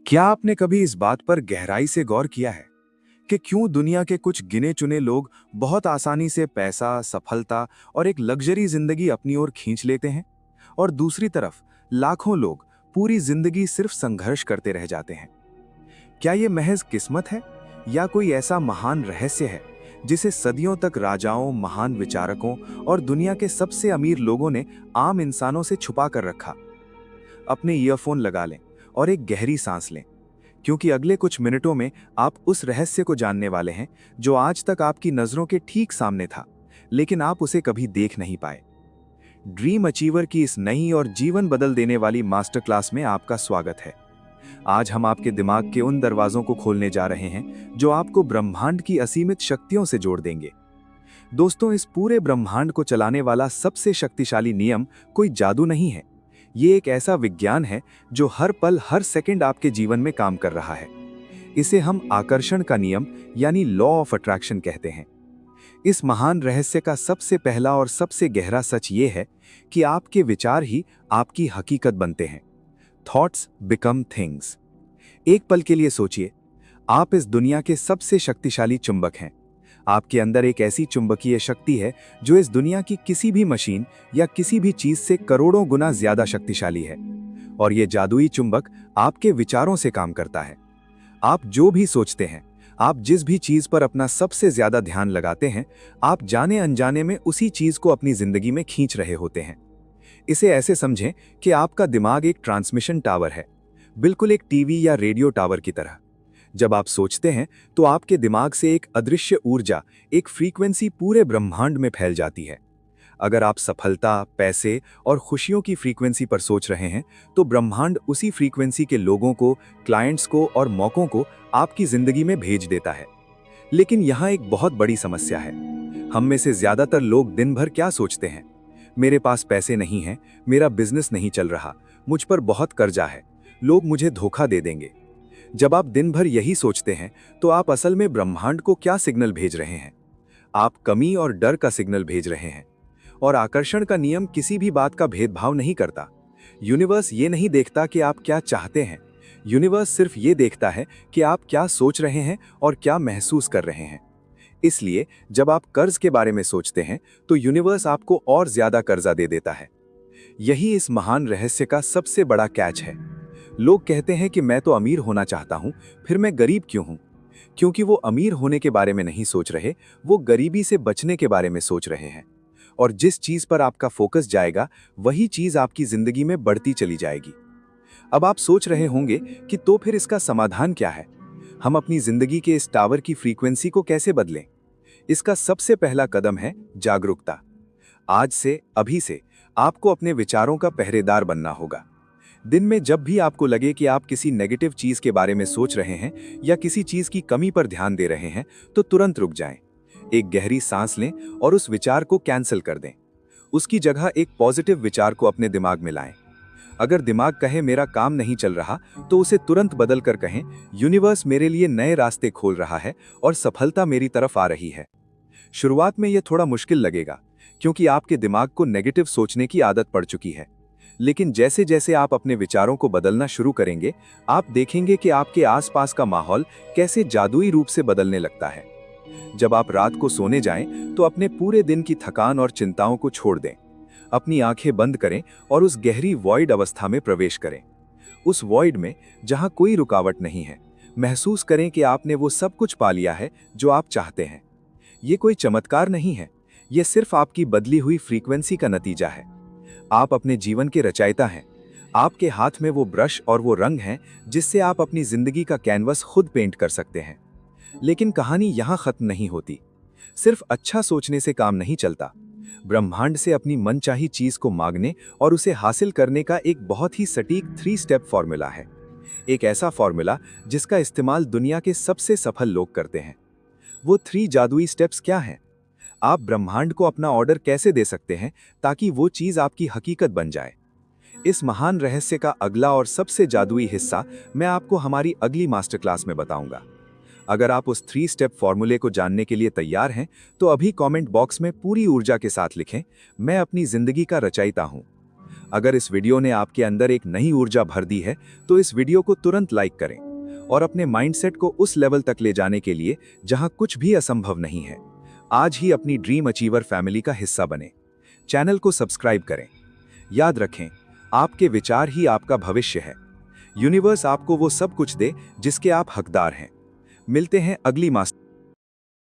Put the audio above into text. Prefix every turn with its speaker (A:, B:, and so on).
A: क्या आपने कभी इस बात पर गहराई से गौर किया है कि क्यों दुनिया के कुछ गिने चुने लोग बहुत आसानी से पैसा, सफलता और एक लग्जरी जिंदगी अपनी ओर खींच लेते हैं और दूसरी तरफ लाखों लोग पूरी जिंदगी सिर्फ संघर्ष करते रह जाते हैं? क्या ये महज किस्मत है या कोई ऐसा महान रहस्य है जिसे सदियों तक राजाओं, महान विचारकों और दुनिया के सबसे अमीर लोगों ने आम इंसानों से छुपा कर रखा? अपने ईयरफोन लगा लें और एक गहरी सांस लें, क्योंकि अगले कुछ मिनटों में आप उस रहस्य को जानने वाले हैं जो आज तक आपकी नज़रों के ठीक सामने था, लेकिन आप उसे कभी देख नहीं पाए। ड्रीम अचीवर की इस नई और जीवन बदल देने वाली मास्टर क्लास में आपका स्वागत है। आज हम आपके दिमाग के उन दरवाजों को खोलने जा रहे हैं जो आपको ब्रह्मांड की असीमित शक्तियों से जोड़ देंगे। दोस्तों, इस पूरे ब्रह्मांड को चलाने वाला सबसे शक्तिशाली नियम कोई जादू नहीं है। ये एक ऐसा विज्ञान है जो हर पल, हर सेकंड आपके जीवन में काम कर रहा है। इसे हम आकर्षण का नियम यानी लॉ ऑफ अट्रैक्शन कहते हैं। इस महान रहस्य का सबसे पहला और सबसे गहरा सच ये है कि आपके विचार ही आपकी हकीकत बनते हैं। Thoughts become things. एक पल के लिए सोचिए, आप इस दुनिया के सबसे शक्तिशाली चुंबक हैं। आपके अंदर एक ऐसी चुंबकीय शक्ति है जो इस दुनिया की किसी भी मशीन या किसी भी चीज से करोड़ों गुना ज्यादा शक्तिशाली है। और ये जादुई चुंबक आपके विचारों से काम करता है। आप जो भी सोचते हैं, आप जिस भी चीज पर अपना सबसे ज्यादा ध्यान लगाते हैं, आप जाने अनजाने में उसी चीज को अपनी जिंदगी में खींच रहे होते हैं। इसे ऐसे समझें कि आपका दिमाग एक ट्रांसमिशन टावर है, बिल्कुल एक टीवी या रेडियो टावर की तरह। जब आप सोचते हैं तो आपके दिमाग से एक अदृश्य ऊर्जा, एक फ्रीक्वेंसी पूरे ब्रह्मांड में फैल जाती है। अगर आप सफलता, पैसे और खुशियों की फ्रीक्वेंसी पर सोच रहे हैं, तो ब्रह्मांड उसी फ्रीक्वेंसी के लोगों को, क्लाइंट्स को और मौकों को आपकी जिंदगी में भेज देता है। लेकिन यहाँ एक बहुत बड़ी समस्या है। हम में से ज्यादातर लोग दिन भर क्या सोचते हैं? मेरे पास पैसे नहीं हैं, मेरा बिजनेस नहीं चल रहा, मुझ पर बहुत कर्जा है, लोग मुझे धोखा दे देंगे। जब आप दिन भर यही सोचते हैं, तो आप असल में ब्रह्मांड को क्या सिग्नल भेज रहे हैं? आप कमी और डर का सिग्नल भेज रहे हैं। और आकर्षण का नियम किसी भी बात का भेदभाव नहीं करता। यूनिवर्स ये नहीं देखता कि आप क्या चाहते हैं। यूनिवर्स सिर्फ ये देखता है कि आप क्या सोच रहे हैं और क्या महसूस कर रहे हैं। इसलिए जब आप कर्ज के बारे में सोचते हैं, तो यूनिवर्स आपको और ज्यादा कर्जा दे देता है। यही इस महान रहस्य का सबसे बड़ा कैच है। लोग कहते हैं कि मैं तो अमीर होना चाहता हूं, फिर मैं गरीब क्यों हूं? क्योंकि वो अमीर होने के बारे में नहीं सोच रहे, वो गरीबी से बचने के बारे में सोच रहे हैं। और जिस चीज पर आपका फोकस जाएगा, वही चीज आपकी जिंदगी में बढ़ती चली जाएगी। अब आप सोच रहे होंगे कि तो फिर इसका समाधान क्या है? हम अपनी जिंदगी के इस टावर की फ्रीक्वेंसी को कैसे बदलें? इसका सबसे पहला कदम है जागरूकता। आज से, अभी से आपको अपने विचारों का पहरेदार बनना होगा। दिन में जब भी आपको लगे कि आप किसी नेगेटिव चीज के बारे में सोच रहे हैं या किसी चीज की कमी पर ध्यान दे रहे हैं, तो तुरंत रुक जाएं। एक गहरी सांस लें और उस विचार को कैंसिल कर दें। उसकी जगह एक पॉजिटिव विचार को अपने दिमाग में लाएं। अगर दिमाग कहे मेरा काम नहीं चल रहा, तो उसे तुरंत बदल कर कहें यूनिवर्स मेरे लिए नए रास्ते खोल रहा है और सफलता मेरी तरफ आ रही है। शुरुआत में यह थोड़ा मुश्किल लगेगा, क्योंकि आपके दिमाग को नेगेटिव सोचने की आदत पड़ चुकी है। लेकिन जैसे जैसे आप अपने विचारों को बदलना शुरू करेंगे, आप देखेंगे कि आपके आसपास का माहौल कैसे जादुई रूप से बदलने लगता है। जब आप रात को सोने जाएं, तो अपने पूरे दिन की थकान और चिंताओं को छोड़ दें। अपनी आंखें बंद करें और उस गहरी वॉइड अवस्था में प्रवेश करें। उस वॉइड में, जहां कोई रुकावट नहीं है, महसूस करें कि आपने वो सब कुछ पा लिया है जो आप चाहते हैं। ये कोई चमत्कार नहीं है, ये सिर्फ आपकी बदली हुई फ्रीक्वेंसी का नतीजा है। आप अपने जीवन के रचयिता हैं। आपके हाथ में वो ब्रश और वो रंग हैं जिससे आप अपनी जिंदगी का कैनवस खुद पेंट कर सकते हैं। लेकिन कहानी यहाँ खत्म नहीं होती। सिर्फ अच्छा सोचने से काम नहीं चलता। ब्रह्मांड से अपनी मनचाही चीज को मांगने और उसे हासिल करने का एक बहुत ही सटीक 3 स्टेप फॉर्मूला है। एक ऐसा फॉर्मूला जिसका इस्तेमाल दुनिया के सबसे सफल लोग करते हैं। वो 3 जादुई स्टेप्स क्या हैं? आप ब्रह्मांड को अपना ऑर्डर कैसे दे सकते हैं ताकि वो चीज आपकी हकीकत बन जाए? इस महान रहस्य का अगला और सबसे जादुई हिस्सा मैं आपको हमारी अगली मास्टर क्लास में बताऊंगा। अगर आप उस 3 स्टेप फॉर्मूले को जानने के लिए तैयार हैं, तो अभी कमेंट बॉक्स में पूरी ऊर्जा के साथ लिखें, मैं अपनी जिंदगी का रचयिता हूं। अगर इस वीडियो ने आपके अंदर एक नई ऊर्जा भर दी है तो इस वीडियो को तुरंत लाइक करें और अपने माइंडसेट को उस लेवल तक ले जाने के लिए जहां कुछ भी असंभव नहीं है, आज ही अपनी ड्रीम अचीवर फैमिली का हिस्सा बने। चैनल को सब्सक्राइब करें। याद रखें, आपके विचार ही आपका भविष्य है। यूनिवर्स आपको वो सब कुछ दे जिसके आप हकदार हैं। मिलते हैं अगली मास्टर